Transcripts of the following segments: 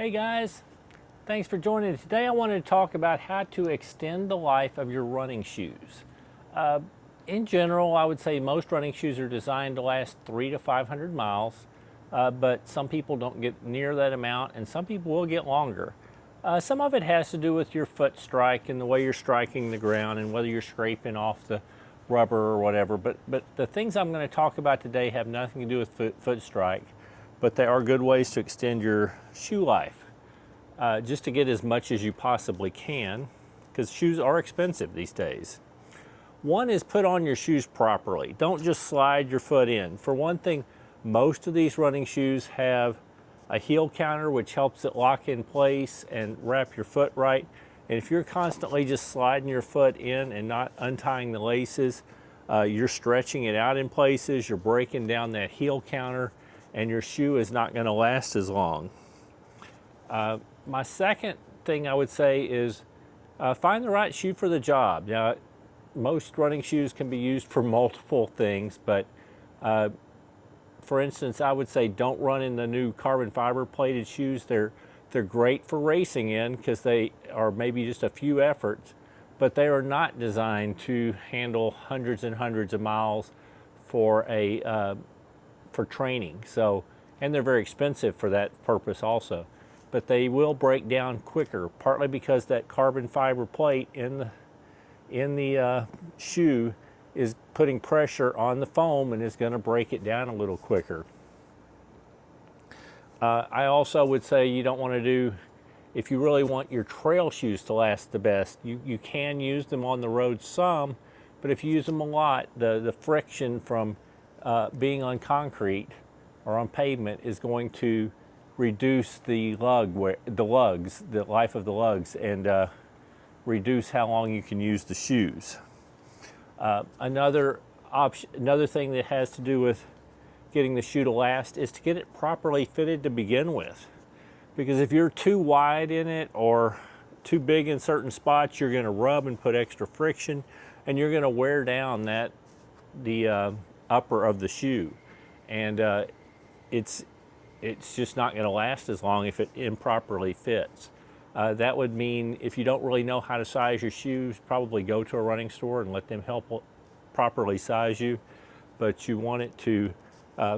Hey guys, thanks for joining. Today I wanted to talk about how to extend the life of your running shoes. In general, I would say most running shoes are designed to last 300 to 500 miles, but some people don't get near that amount and some people will get longer. Some of it has to do with your foot strike and the way you're striking the ground and whether you're scraping off the rubber or whatever, but the things I'm going to talk about today have nothing to do with foot strike, but they are good ways to extend your shoe life, just to get as much as you possibly can, because shoes are expensive these days. One is put on your shoes properly. Don't just slide your foot in. For one thing, most of these running shoes have a heel counter which helps it lock in place and wrap your foot right. And if you're constantly just sliding your foot in and not untying the laces, you're stretching it out in places, you're breaking down that heel counter, and your shoe is not going to last as long. My second thing I would say is find the right shoe for the job. Now, most running shoes can be used for multiple things, but for instance, I would say don't run in the new carbon fiber plated shoes. They're great for racing in because they are maybe just a few efforts, but they are not designed to handle hundreds and hundreds of miles for for training. So, and they're very expensive for that purpose also. But they will break down quicker, partly because that carbon fiber plate in the shoe is putting pressure on the foam and is going to break it down a little quicker. I also would say you don't want to do, if you really want your trail shoes to last the best, you can use them on the road some, but if you use them a lot, the friction from being on concrete or on pavement is going to reduce the lugs, the life of the lugs, and reduce how long you can use the shoes. Another thing that has to do with getting the shoe to last is to get it properly fitted to begin with. Because if you're too wide in it or too big in certain spots, you're going to rub and put extra friction, and you're going to wear down the upper of the shoe, and it's just not going to last as long if it improperly fits. That would mean if you don't really know how to size your shoes, probably go to a running store and let them help properly size you. But you want it to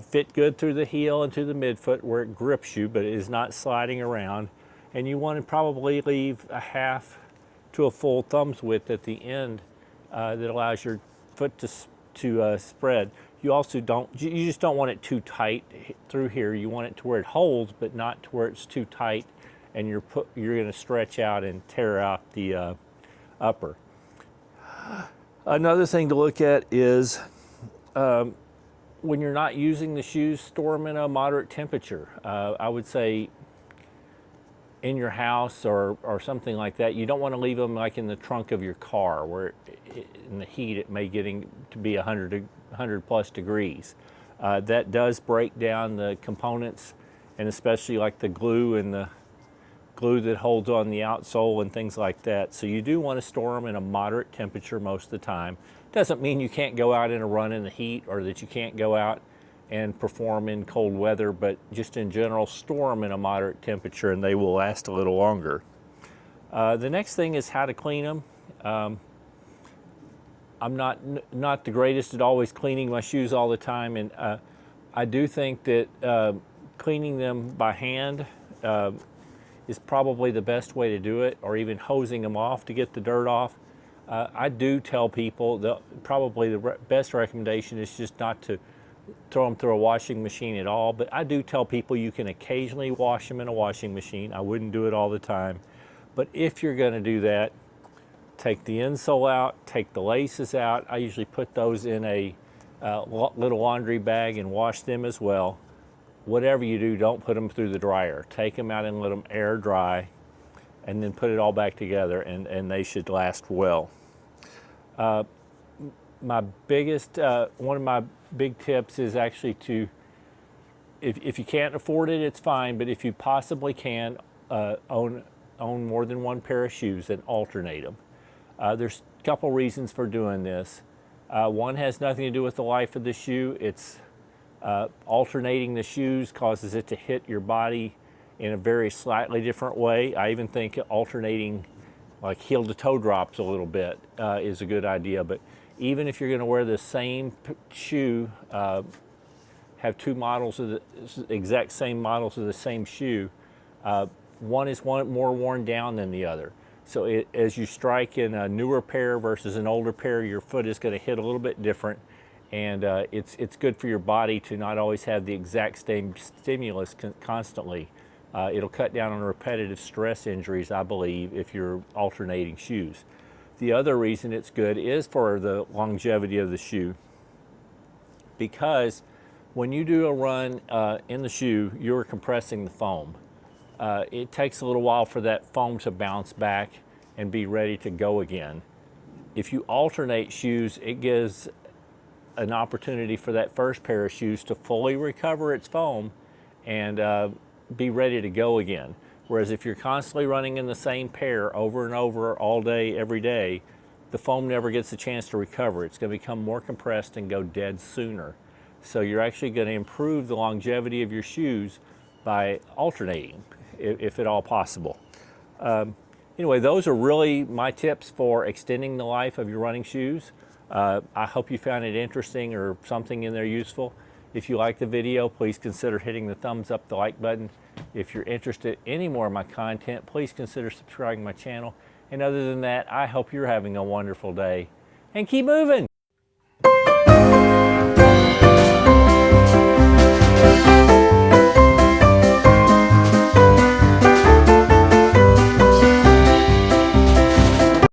fit good through the heel and to the midfoot where it grips you, but it is not sliding around. And you want to probably leave a half to a full thumb's width at the end that allows your foot to spread. You just don't want it too tight through here. You want it to where it holds, but not to where it's too tight and you're going to stretch out and tear out the upper. Another thing to look at is when you're not using the shoes, store them in a moderate temperature. I would say in your house or something like that. You don't want to leave them like in the trunk of your car where in the heat it may getting to be 100 plus degrees. That does break down the components, and especially like the glue and the glue that holds on the outsole and things like that. So you do want to store them in a moderate temperature most of the time. Doesn't mean you can't go out and a run in the heat or that you can't go out and perform in cold weather, but just in general, store them in a moderate temperature and they will last a little longer. The next thing is how to clean them. I'm not the greatest at always cleaning my shoes all the time, and I do think that cleaning them by hand is probably the best way to do it, or even hosing them off to get the dirt off. I do tell people that probably the best recommendation is just not to throw them through a washing machine at all, but I do tell people you can occasionally wash them in a washing machine. I wouldn't do it all the time, but if you're going to do that, take the insole out, take the laces out. I usually put those in a little laundry bag and wash them as well. Whatever you do, don't put them through the dryer. Take them out and let them air dry, and then put it all back together, and they should last well. My biggest, one of my big tips is actually to, if you can't afford it, it's fine, but if you possibly can, own more than one pair of shoes and alternate them. There's a couple reasons for doing this. One has nothing to do with the life of the shoe. It's alternating the shoes causes it to hit your body in a very slightly different way. I even think alternating like heel to toe drops a little bit is a good idea. But even if you're going to wear the same shoe, have two models of the exact same models of the same shoe, one is more worn down than the other. So as you strike in a newer pair versus an older pair, your foot is going to hit a little bit different, and it's good for your body to not always have the exact same stimulus constantly. It'll cut down on repetitive stress injuries, I believe, if you're alternating shoes. The other reason it's good is for the longevity of the shoe, because when you do a run in the shoe, you're compressing the foam. It takes a little while for that foam to bounce back and be ready to go again. If you alternate shoes, it gives an opportunity for that first pair of shoes to fully recover its foam and be ready to go again. Whereas if you're constantly running in the same pair over and over all day, every day, the foam never gets a chance to recover. It's going to become more compressed and go dead sooner. So you're actually going to improve the longevity of your shoes by alternating, if at all possible. Anyway, those are really my tips for extending the life of your running shoes. I hope you found it interesting or something in there useful. If you like the video, please consider hitting the thumbs up, the like button. If you're interested in any more of my content, please consider subscribing to my channel. And other than that, I hope you're having a wonderful day. And keep moving!